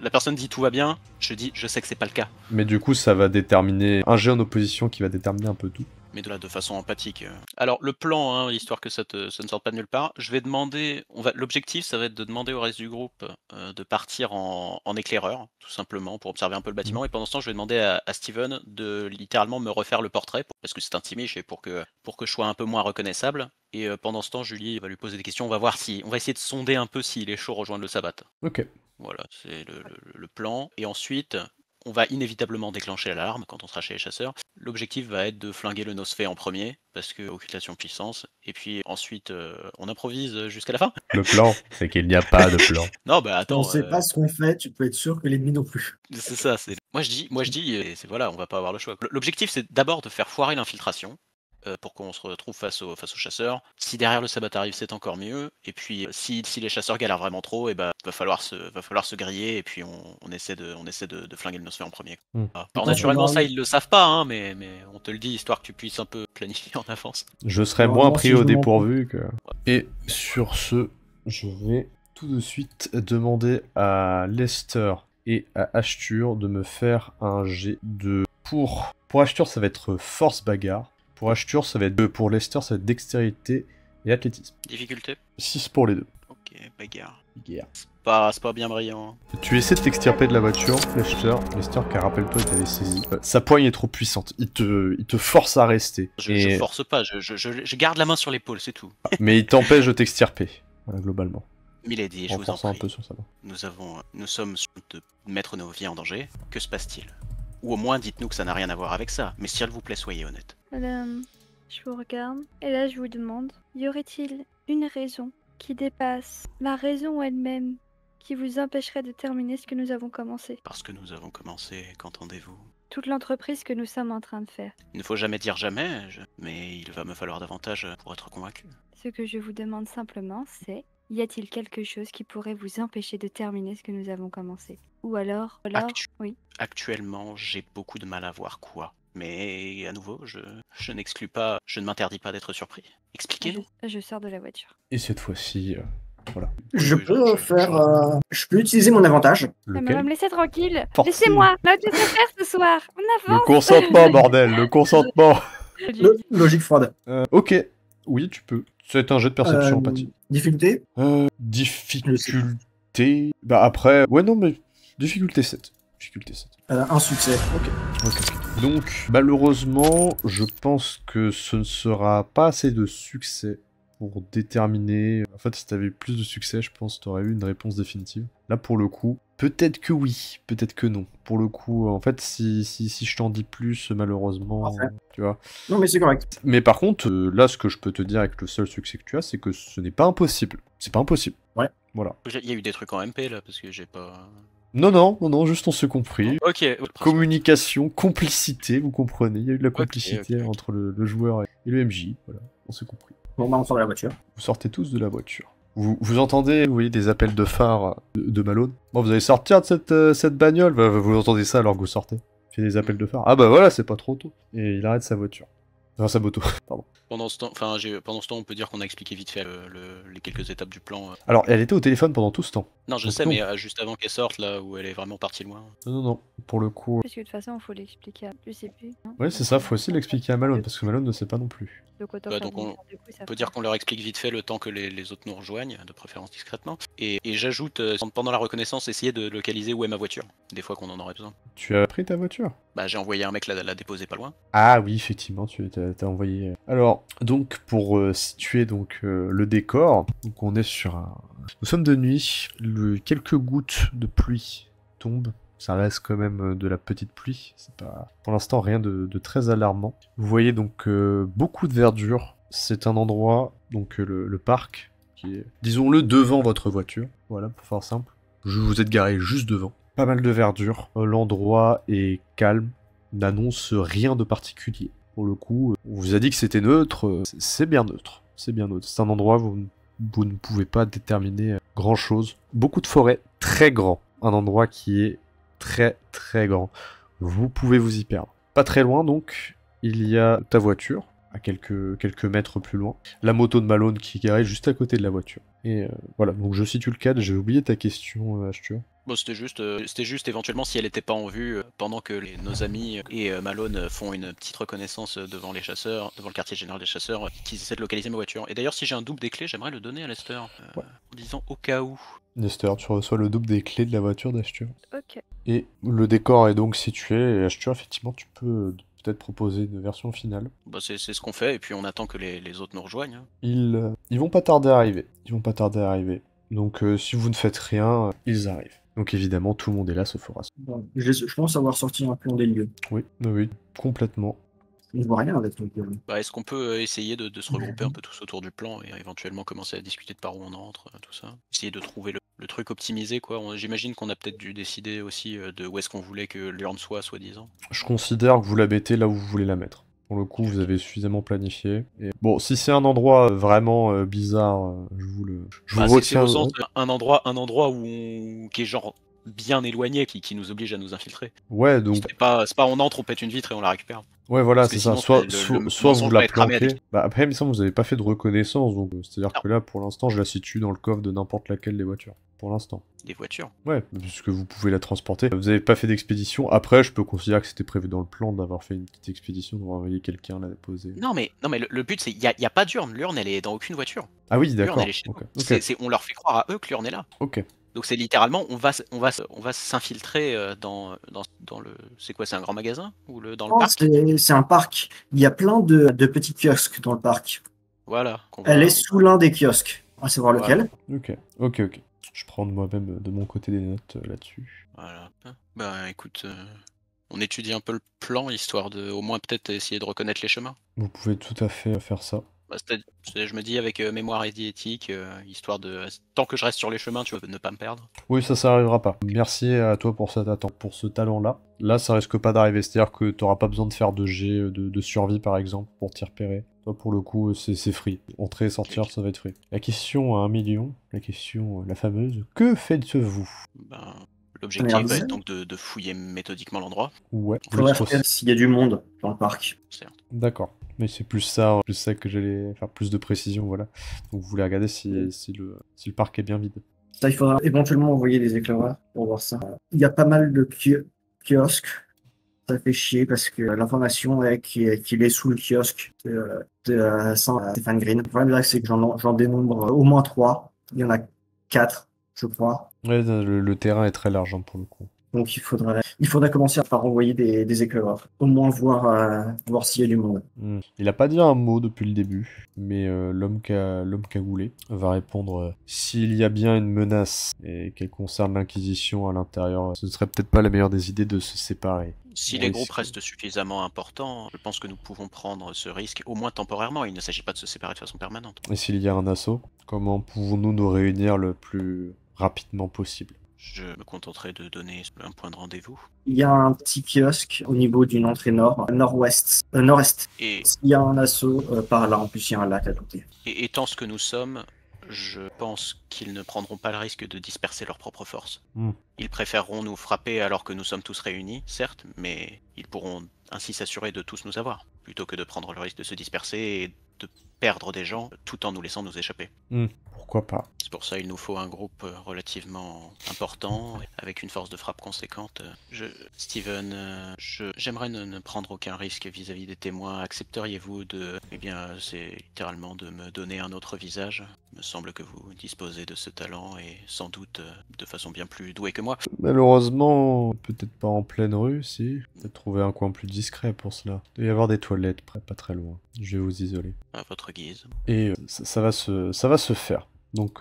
la personne dit tout va bien, je dis, je sais que c'est pas le cas. Mais du coup, ça va déterminer un jet en opposition qui va déterminer un peu tout. Mais de façon empathique. Alors le plan, hein, histoire que ça ne sorte pas de nulle part, je vais demander, l'objectif ça va être de demander au reste du groupe de partir en éclaireur, tout simplement, pour observer un peu le bâtiment, et pendant ce temps je vais demander à Steven de littéralement me refaire le portrait, parce que c'est un timiche et pour que je sois un peu moins reconnaissable, et pendant ce temps Julie va lui poser des questions, on va essayer de sonder un peu s'il est chaud rejoindre le sabbat. Ok. Voilà, c'est le plan, et ensuite... on va inévitablement déclencher l'alarme quand on sera chez les chasseurs. L'objectif va être de flinguer le Nosfé en premier, parce que occultation puissance, et puis ensuite on improvise jusqu'à la fin. Le plan, c'est qu'il n'y a pas de plan. Non, bah attends. On sait pas ce qu'on fait, tu peux être sûr que l'ennemi non plus. C'est ça, Moi je dis, et c'est voilà, on va pas avoir le choix. L'objectif c'est d'abord de faire foirer l'infiltration, pour qu'on se retrouve face aux chasseurs. Si derrière le sabbat arrive, c'est encore mieux. Et puis si les chasseurs galèrent vraiment trop, et va falloir se griller, et puis on essaie de flinguer le Nosfé en premier. Alors naturellement ça ils le savent pas, hein, mais on te le dit histoire que tu puisses un peu planifier en avance. Je serais moins pris au dépourvu que... Et sur ce, je vais tout de suite demander à Lester et à Ashtur de me faire un jet de... Pour Ashtur, ça va être force bagarre. Pour Ashtur, ça va être 2. Pour Lester, ça va être dextérité et athlétisme. Difficulté 6 pour les deux. Ok, bagarre. Bagarre. C'est pas bien brillant. Tu essaies de t'extirper de la voiture, Lester, car rappelle-toi, il t'avait saisi. Sa poigne est trop puissante, il te force à rester. Je force pas, je garde la main sur l'épaule, c'est tout. Mais il t'empêche de t'extirper, voilà, globalement. Milady, je vous en prie. Un peu sur ça. Nous sommes sur de mettre nos vies en danger. Que se passe-t-il? Ou au moins dites-nous que ça n'a rien à voir avec ça, mais s'il vous plaît, soyez honnête. Madame, je vous regarde, et là je vous demande, y aurait-il une raison qui dépasse la raison elle-même qui vous empêcherait de terminer ce que nous avons commencé? Parce que nous avons commencé, qu'entendez-vous? Toute l'entreprise que nous sommes en train de faire. Il ne faut jamais dire jamais, mais il va me falloir davantage pour être convaincu. Ce que je vous demande simplement, c'est, y a-t-il quelque chose qui pourrait vous empêcher de terminer ce que nous avons commencé? Ou alors, oui. Actuellement, j'ai beaucoup de mal à voir quoi. Mais à nouveau, je n'exclus pas, je ne m'interdis pas d'être surpris. Expliquez-nous. Je sors de la voiture. Et cette fois-ci, voilà. Je peux utiliser mon avantage. Elle va me laisser tranquille. Laissez-moi. On a des affaires ce soir. On avance. Le consentement, bordel, le consentement. Logique froide. Ok, oui, tu peux. C'est un jet de perception empathie. Difficulté Difficulté... Bah après... Ouais, non, mais... Difficulté 7. Difficulté 7. Un succès. Ok. Donc, malheureusement, je pense que ce ne sera pas assez de succès pour déterminer... En fait, si t'avais eu plus de succès, je pense que t'aurais eu une réponse définitive. Là, pour le coup, peut-être que oui, peut-être que non. Pour le coup, en fait, si je t'en dis plus, malheureusement, tu vois. Non, mais c'est correct. Mais par contre, là, ce que je peux te dire avec le seul succès que tu as, c'est que ce n'est pas impossible. C'est pas impossible. Ouais. Voilà. Il y a eu des trucs en MP, là, parce que j'ai pas... Non, juste on s'est compris. Ok. Communication, complicité, vous comprenez. Il y a eu de la complicité entre le joueur et le MJ. Voilà, on s'est compris. Bon, bah on sort de la voiture. Vous sortez tous de la voiture. Vous entendez, vous voyez, des appels de phare de Malone. Bon, vous allez sortir de cette bagnole. Vous entendez ça alors que vous sortez. Il fait des appels de phare. Ah bah voilà, c'est pas trop tôt. Et il arrête sa voiture. Grâce à Boto, pardon. Pendant ce temps, on peut dire qu'on a expliqué vite fait les quelques étapes du plan. Alors, elle était au téléphone pendant tout ce temps. Non, je Donc sais, non. mais juste avant qu'elle sorte, là où elle est vraiment partie loin. Non, pour le coup... Parce que de toute façon, il faut l'expliquer à... Je sais plus. Non Ouais, c'est ça, faut aussi l'expliquer à Malone, parce que Malone ne sait pas non plus. Donc autant Bah, faire donc du coup, ça On peut fait- dire qu'on leur explique vite fait le temps que les autres nous rejoignent, de préférence discrètement. Et j'ajoute, pendant la reconnaissance, essayer de localiser où est ma voiture, des fois qu'on en aurait besoin. Tu as pris ta voiture? Bah, j'ai envoyé un mec la déposer pas loin. Ah oui, effectivement, tu t'as envoyé... Alors, donc, pour situer donc, le décor, donc on est sur un... Nous sommes de nuit, quelques gouttes de pluie tombent. Ça reste quand même de la petite pluie, c'est pas pour l'instant rien de très alarmant. Vous voyez donc beaucoup de verdure. C'est un endroit, donc le parc, qui est, disons-le, devant votre voiture. Voilà, pour faire simple. Vous êtes garé juste devant. Pas mal de verdure. L'endroit est calme, n'annonce rien de particulier. Pour le coup, on vous a dit que c'était neutre, c'est bien neutre. C'est bien neutre. C'est un endroit où vous ne pouvez pas déterminer grand-chose. Beaucoup de forêts, très grand. Un endroit qui est très très grand. Vous pouvez vous y perdre. Pas très loin donc, il y a ta voiture, à quelques mètres plus loin. La moto de Malone qui est garée juste à côté de la voiture. Et voilà, donc je situe le cadre, j'ai oublié ta question, Ashtur. Bon, c'était juste éventuellement si elle était pas en vue pendant que nos amis et Malone font une petite reconnaissance devant les chasseurs, devant le quartier général des chasseurs, qu'ils essaient de localiser ma voiture. Et d'ailleurs, si j'ai un double des clés, j'aimerais le donner à Lester, Ouais. en disant au cas où. Lester, tu reçois le double des clés de la voiture d'Ashtur. Ok. Et le décor est donc situé, et Ashtur, effectivement, tu peux peut-être proposer une version finale. Bah, c'est ce qu'on fait, et puis on attend que les autres nous rejoignent. Ils vont pas tarder à arriver. Ils vont pas tarder à arriver. Donc si vous ne faites rien, ils arrivent. Donc évidemment, tout le monde est là, sauf Horace. Bon, je pense avoir sorti un plan des lieux. Oui, oui, complètement. Je vois rien avec le lieu. Bah, est-ce qu'on peut essayer de se regrouper un peu tous autour du plan et éventuellement commencer à discuter de par où on entre, tout ça. Essayer de trouver le truc optimisé, quoi. J'imagine qu'on a peut-être dû décider aussi de où est-ce qu'on voulait que l'urne soit, soi-disant. Je considère que vous la mettez là où vous voulez la mettre. Pour le coup, vous avez suffisamment planifié. Et... Bon, si c'est un endroit vraiment bizarre, je vous C'est retiens. au sens un endroit qui est genre bien éloigné, qui nous oblige à nous infiltrer. Ouais, donc... C'est pas on entre, on pète une vitre et on la récupère. Ouais, voilà, Parce que c'est ça. sinon, Soit vous mensonge la va être ramé planquez. avec- Bah, après, il me semble que vous avez pas fait de reconnaissance, donc c'est-à-dire Non. que là, pour l'instant, je la situe dans le coffre de n'importe laquelle des voitures. Pour l'instant. Des voitures. Ouais, puisque vous pouvez la transporter. Vous avez pas fait d'expédition. Après, je peux considérer que c'était prévu dans le plan d'avoir fait une petite expédition, d'avoir envoyé quelqu'un la déposer. Non mais le but c'est, y a pas d'urne. L'urne elle est dans aucune voiture. Ah oui, L'urne d'accord. elle est chez nous. Ok. On leur fait croire à eux que l'urne est là. Ok. Donc c'est littéralement, on va s'infiltrer dans le... C'est quoi, c'est un grand magasin ou dans le Non, parc? c'est un parc. Il y a plein de petits kiosques dans le parc. Voilà. Elle est sous l'un des kiosques. On va savoir lequel. Ok. Je prends moi-même de mon côté des notes là-dessus. Voilà. Bah écoute, on étudie un peu le plan, histoire de au moins peut-être essayer de reconnaître les chemins. Vous pouvez tout à fait faire ça. Bah, je me dis avec mémoire et diététique, histoire de... Tant que je reste sur les chemins, tu vois, ne pas me perdre. Oui, ça arrivera pas. Merci à toi pour pour ce talent-là. Là, ça risque pas d'arriver. C'est-à-dire que t'auras pas besoin de faire de jet de survie, par exemple, pour t'y repérer. Toi, pour le coup, c'est free. Entrer et sortir, ça va être free. La question à 1 million, la fameuse, que faites-vous? Ben, l'objectif Merde. va être donc de fouiller méthodiquement l'endroit. Ouais, Il faudrait juste regarder s'il y a du monde dans le parc. Certes. D'accord. Mais c'est plus ça que j'allais faire, plus de précision, voilà. Donc vous voulez regarder si le parc est bien vide. Ça, il faudra éventuellement envoyer des éclaireurs pour voir ça. Il y a pas mal de kiosques. Ça fait chier parce que l'information est qu'il est sous le kiosque de Stéphane Green. Le problème, c'est que j'en dénombre au moins 3. Il y en a 4, je crois. Ouais, le terrain est très large hein, pour le coup. Donc il faudrait commencer par envoyer des éclaireurs. Au moins voir s'il y a du monde. Il a pas dit un mot depuis le début, mais l'homme cagoulé va répondre s'il y a bien une menace et qu'elle concerne l'Inquisition à l'intérieur, ce ne serait peut-être pas la meilleure des idées de se séparer. Si les groupes restent suffisamment importants, je pense que nous pouvons prendre ce risque, au moins temporairement. Il ne s'agit pas de se séparer de façon permanente. Et s'il y a un assaut, comment pouvons-nous nous réunir le plus rapidement possible? Je me contenterai de donner un point de rendez-vous. Il y a un petit kiosque au niveau d'une entrée nord-est. Et S'il y a un assaut par là, en plus il y a un lac à côté. Et étant ce que nous sommes, je pense qu'ils ne prendront pas le risque de disperser leurs propres forces. Ils préféreront nous frapper alors que nous sommes tous réunis, certes, mais ils pourront ainsi s'assurer de tous nous avoir. plutôt que de prendre le risque de se disperser et de perdre des gens tout en nous laissant nous échapper. Pourquoi pas. C'est pour ça il nous faut un groupe relativement important, avec une force de frappe conséquente. Steven, j'aimerais ne prendre aucun risque vis-à-vis des témoins. Accepteriez-vous de... Eh bien, c'est littéralement de me donner un autre visage. Il me semble que vous disposez de ce talent et sans doute de façon bien plus douée que moi. Malheureusement, peut-être pas en pleine rue, si. Peut-être trouver un coin plus discret pour cela. Il doit y avoir des toilettes pas très loin. Je vais vous isoler. À votre guise. Et ça va se faire. Donc,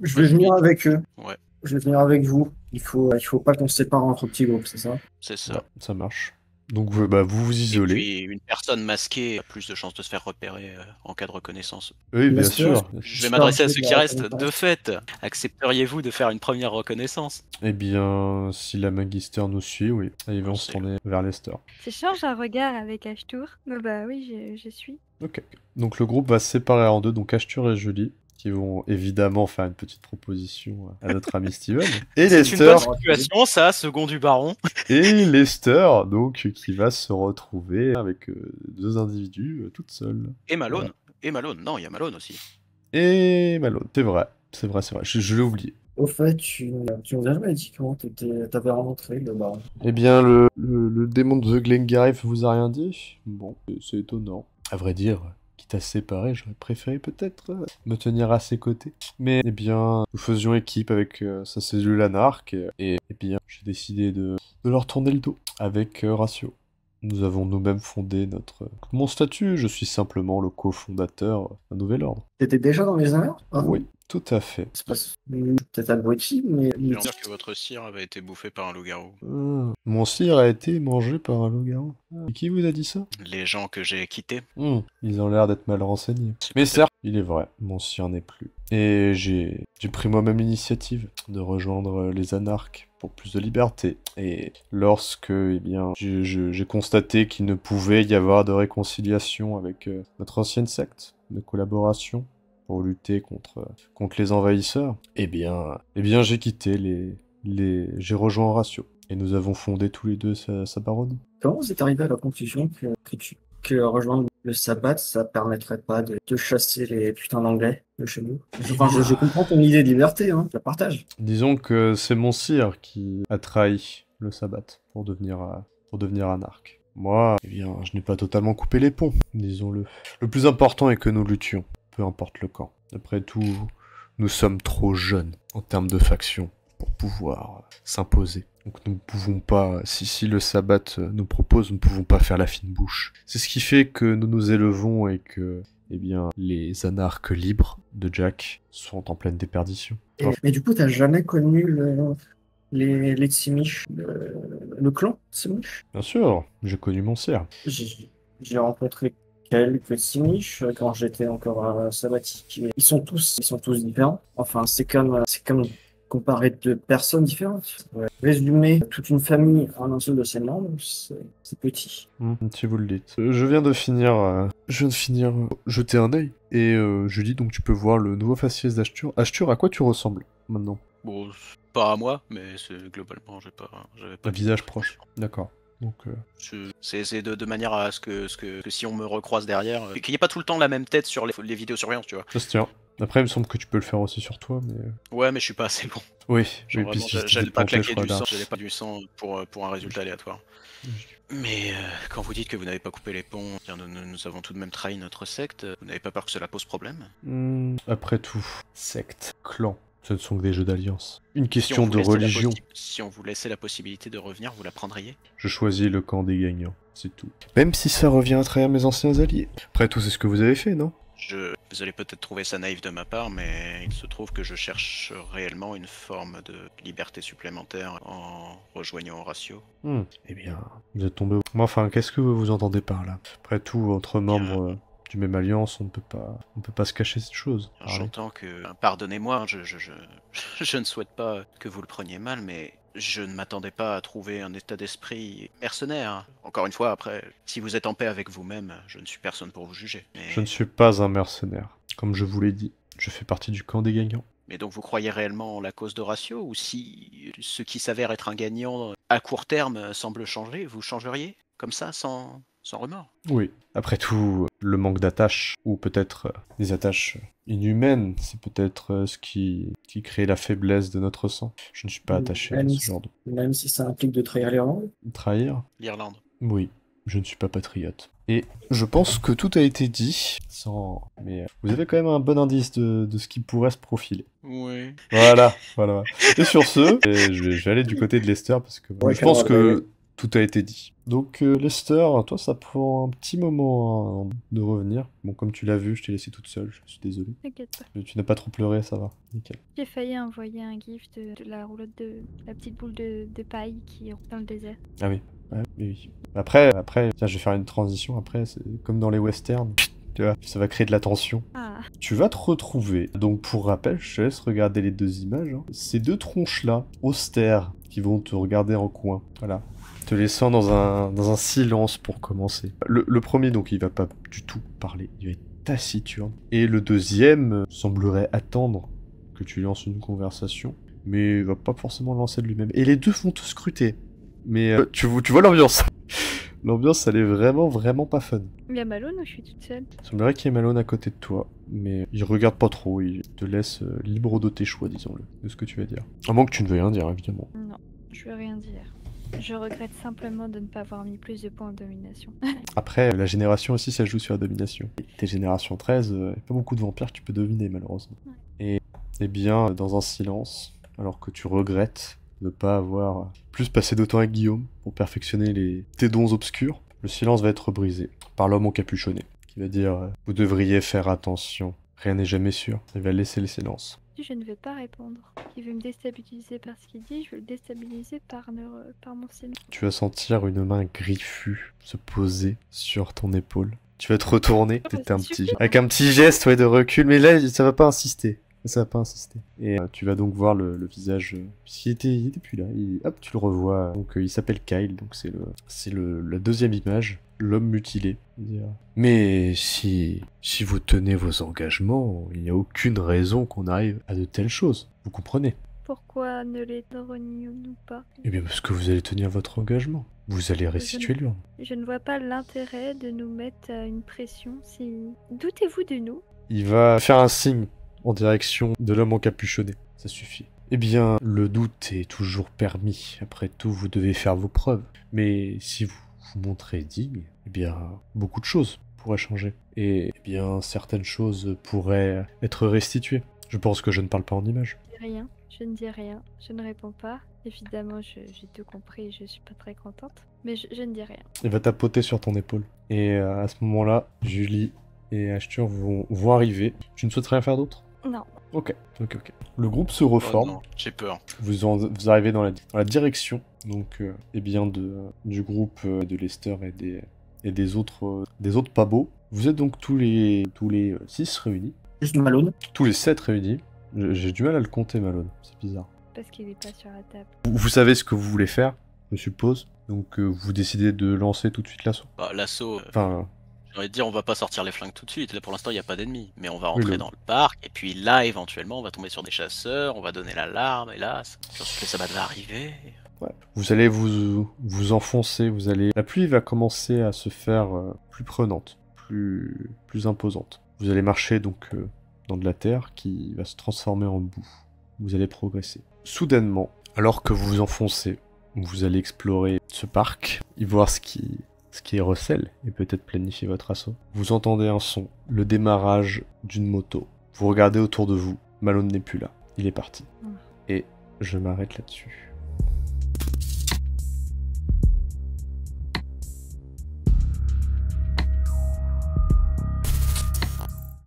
Je vais venir avec eux. Ouais, Je vais venir avec vous. Il faut pas qu'on se sépare entre petits groupes, c'est ça? c'est ça. ouais, ça marche. Donc, vous vous Et isolez. puis une personne masquée a plus de chances de se faire repérer en cas de reconnaissance. Oui, bien Bien sûr. sûr. Je vais m'adresser à ceux de qui la restent. reconnaissance. De fait, accepteriez-vous de faire une première reconnaissance? Eh bien, si la Magister nous suit, oui. Ils vont On se sait. tourner vers Lester. J'échange un regard avec Ashtour. Bah oui, je suis. Ok. Donc le groupe va se séparer en deux, donc Ashtur et Julie, qui vont évidemment faire une petite proposition à notre ami Steven. Et C'est une Lester, bonne situation, ça, second du baron. et Lester, donc, qui va se retrouver avec deux individus toute seule. Et Malone. Voilà. Et Malone, non, il y a Malone aussi. Et Malone, c'est vrai. C'est vrai. Je l'ai oublié. Au fait, tu nous as jamais dit comment t'avais rencontré le baron. Eh bien, le démon de The Glengarriff vous a rien dit? Bon, c'est étonnant. À vrai dire, quitte à se séparer, j'aurais préféré peut-être me tenir à ses côtés. Mais, eh bien, nous faisions équipe avec sa cellule anarque, et eh bien, j'ai décidé de leur tourner le dos avec Ratio. Nous avons nous-mêmes fondé mon statut, je suis simplement le cofondateur d'un nouvel ordre. T'étais déjà dans les arts? Oui, tout à fait. C'est pas peut-être abruti, mais Je veux dire que votre cire avait été bouffée par un loup-garou. Mon cire a été mangé par un loup-garou. Et qui vous a dit ça? Les gens que j'ai quittés. Ils ont l'air d'être mal renseignés. Mais certes, il est vrai, mon cire n'est plus. Et j'ai pris moi-même l'initiative de rejoindre les anarques pour plus de liberté. Et lorsque, eh bien, j'ai constaté qu'il ne pouvait y avoir de réconciliation avec notre ancienne secte, de collaboration pour lutter contre les envahisseurs, eh bien, j'ai quitté j'ai rejoint Ratio. Et nous avons fondé tous les deux sa baronnie. comment vous êtes arrivé à la conclusion que rejoindre le sabbat, ça permettrait pas de chasser les putains d'anglais de chez nous? Enfin, je comprends ton idée de liberté, hein, je la partage. Disons que c'est mon sire qui a trahi le sabbat pour devenir anarque. Moi, eh bien, je n'ai pas totalement coupé les ponts, disons-le. Le plus important est que nous luttions, peu importe le camp. Après tout, nous sommes trop jeunes en termes de faction pour pouvoir s'imposer. Donc nous ne pouvons pas, si le sabbat nous propose, nous ne pouvons pas faire la fine bouche. C'est ce qui fait que nous nous élevons et que, eh bien, les anarques libres de Jack sont en pleine déperdition. Mais du coup, t'as jamais connu les Tsimish, le clan Tsimish? Bien sûr, j'ai connu mon sire. J'ai rencontré quelques Tsimish quand j'étais encore sabbatique. Ils sont tous différents. Enfin, c'est comme comparer deux personnes différentes. Résumer toute une famille en un seul de ses membres, c'est petit. Si vous le dites. Je viens de finir jeter un œil. Et je dis donc tu peux voir le nouveau faciès d'Ashtur. Ashtur, à quoi tu ressembles maintenant? Bon, pas à moi, mais globalement, j'avais pas Un visage proche. D'accord. Donc, c'est de manière à ce que si on me recroise derrière, qu'il n'y ait pas tout le temps la même tête sur les vidéosurveillance, tu vois. ça se tient. Après, il me semble que tu peux le faire aussi sur toi, mais... Ouais, mais je suis pas assez bon. Oui, Genre puis vraiment, si j'allais t'es pas planté, je claquer crois, du sang, là. j'allais pas du sang pour un résultat aléatoire. Mais quand vous dites que vous n'avez pas coupé les ponts, bien, nous avons tout de même trahi notre secte, vous n'avez pas peur que cela pose problème? Après tout, secte, clan, ce ne sont que des jeux d'alliance. Une Si on question vous de laissait la religion. si on vous laissait la possibilité de revenir, vous la prendriez? Je choisis le camp des gagnants, c'est tout. Même si ça revient à trahir mes anciens alliés. Après tout, c'est ce que vous avez fait, non? Vous allez peut-être trouver ça naïf de ma part, mais il se trouve que je cherche réellement une forme de liberté supplémentaire en rejoignant Horatio. Eh bien, vous êtes tombé au... Mais enfin, qu'est-ce que vous entendez par là? Après tout, entre membres du même alliance, on ne peut pas se cacher cette chose. J'entends que... Pardonnez-moi, je ne souhaite pas que vous le preniez mal, mais je ne m'attendais pas à trouver un état d'esprit mercenaire. Encore une fois, après, si vous êtes en paix avec vous-même, je ne suis personne pour vous juger. Mais... Je ne suis pas un mercenaire. Comme je vous l'ai dit, je fais partie du camp des gagnants. Mais donc vous croyez réellement en la cause d'Horatio, ou si ce qui s'avère être un gagnant à court terme semble changer, vous changeriez? Comme ça, sans sans remords. Oui. Après tout, le manque d'attache, ou peut-être des attaches inhumaines, c'est peut-être ce qui crée la faiblesse de notre sang. Je ne suis pas attaché à ce genre de... Même si ça implique de trahir les rangs. Trahir? L'Irlande. Oui. Je ne suis pas patriote. Et je pense que tout a été dit, mais vous avez quand même un bon indice de ce qui pourrait se profiler. Oui. Voilà. Et sur ce, je vais aller du côté de Lester, parce que Ouais, je pense carrément, que tout a été dit. Donc Lester, toi ça prend un petit moment de revenir. Bon, comme tu l'as vu, je t'ai laissé toute seule, je suis désolé. T'inquiète pas. Mais tu n'as pas trop pleuré, ça va. Nickel. J'ai failli envoyer un gif de la roulotte de la petite boule de paille qui roule dans le désert. Ah oui. Ouais, oui. Après, tiens, je vais faire une transition après, c'est comme dans les westerns. Tu vois, ça va créer de la tension. Ah, Tu vas te retrouver. Donc pour rappel, je te laisse regarder les deux images. Hein. Ces deux tronches-là, austères, qui vont te regarder en coin. Voilà. Te laissant dans un silence pour commencer. Le premier, donc, il va pas du tout parler. Il va être taciturne. Et le deuxième semblerait attendre que tu lances une conversation. Mais il va pas forcément lancer de lui-même. Et les deux vont te scruter. Mais tu vois l'ambiance. L'ambiance, elle est vraiment pas fun. il y a Malone ou je suis toute seule? Il semblerait qu'il y ait Malone à côté de toi, mais il regarde pas trop, il te laisse libre de tes choix, disons-le, de ce que tu vas dire. À moins que tu ne veuilles rien dire, évidemment. Non, je veux rien dire. Je regrette simplement de ne pas avoir mis plus de points en domination. Après, la génération aussi, ça joue sur la domination. Et t'es génération 13, il n'y a pas beaucoup de vampires que tu peux dominer, malheureusement. Ouais. Et bien, dans un silence, alors que tu regrettes de ne pas avoir plus passé de temps avec Guillaume pour perfectionner tes dons obscurs, le silence va être brisé par l'homme encapuchonné, qui va dire « Vous devriez faire attention, rien n'est jamais sûr ». Il va laisser le silence. Je ne veux pas répondre. Il veut me déstabiliser par ce qu'il dit, je veux le déstabiliser par mon silence. Tu vas sentir une main griffue se poser sur ton épaule. Tu vas te retourner, avec un petit geste de recul, mais là, ça va pas insister. Ça va pas insister. Et tu vas donc voir le visage, puisqu'il était plus là. Hop, tu le revois. Donc il s'appelle Kyle, donc c'est la deuxième image, l'homme mutilé. Mais si vous tenez vos engagements, il n'y a aucune raison qu'on arrive à de telles choses. Vous comprenez? Pourquoi ne les renions-nous pas? Eh bien parce que vous allez tenir votre engagement. Vous allez restituer l'urne. Je ne vois pas l'intérêt de nous mettre à une pression si... Doutez-vous de nous? Il va faire un signe en direction de l'homme encapuchonné. Ça suffit. Eh bien, le doute est toujours permis. Après tout, vous devez faire vos preuves. Mais si vous vous montrez digne, eh bien, beaucoup de choses pourraient changer. Et eh bien, certaines choses pourraient être restituées. Je pense que je ne parle pas en images. Rien. Je ne dis rien. Je ne réponds pas. Évidemment, j'ai tout compris et je suis pas très contente. Mais je ne dis rien. Il va tapoter sur ton épaule. Et à ce moment-là, Julie et Ashtur vont arriver. Tu ne souhaites rien faire d'autre? Non. Ok. Le groupe se reforme. Oh non, j'ai peur. Vous arrivez dans la direction, donc, eh bien, du groupe de Lester et des autres pabos. Vous êtes donc tous les 6 réunis. Juste Malone. Tous les 7 réunis. J'ai du mal à le compter, Malone. C'est bizarre. Parce qu'il est pas sur la table. Vous savez ce que vous voulez faire, je suppose. Donc, vous décidez de lancer tout de suite l'assaut. Bah, l'assaut, Enfin, j'ai envie de dire, on va pas sortir les flingues tout de suite. Là, pour l'instant, il n'y a pas d'ennemis. Mais on va Oui, rentrer dans le parc. Et puis là, éventuellement, on va tomber sur des chasseurs. On va donner l'alarme. Et là, je pense que ça va arriver. ouais. Vous allez vous enfoncer. La pluie va commencer à se faire plus prenante, plus imposante. Vous allez marcher donc dans de la terre qui va se transformer en boue. Vous allez progresser. Soudainement, alors que vous vous enfoncez, vous allez explorer ce parc, y voir ce qui recèle et peut-être planifier votre assaut. Vous entendez un son, le démarrage d'une moto. Vous regardez autour de vous, Malone n'est plus là, il est parti. Et je m'arrête là-dessus.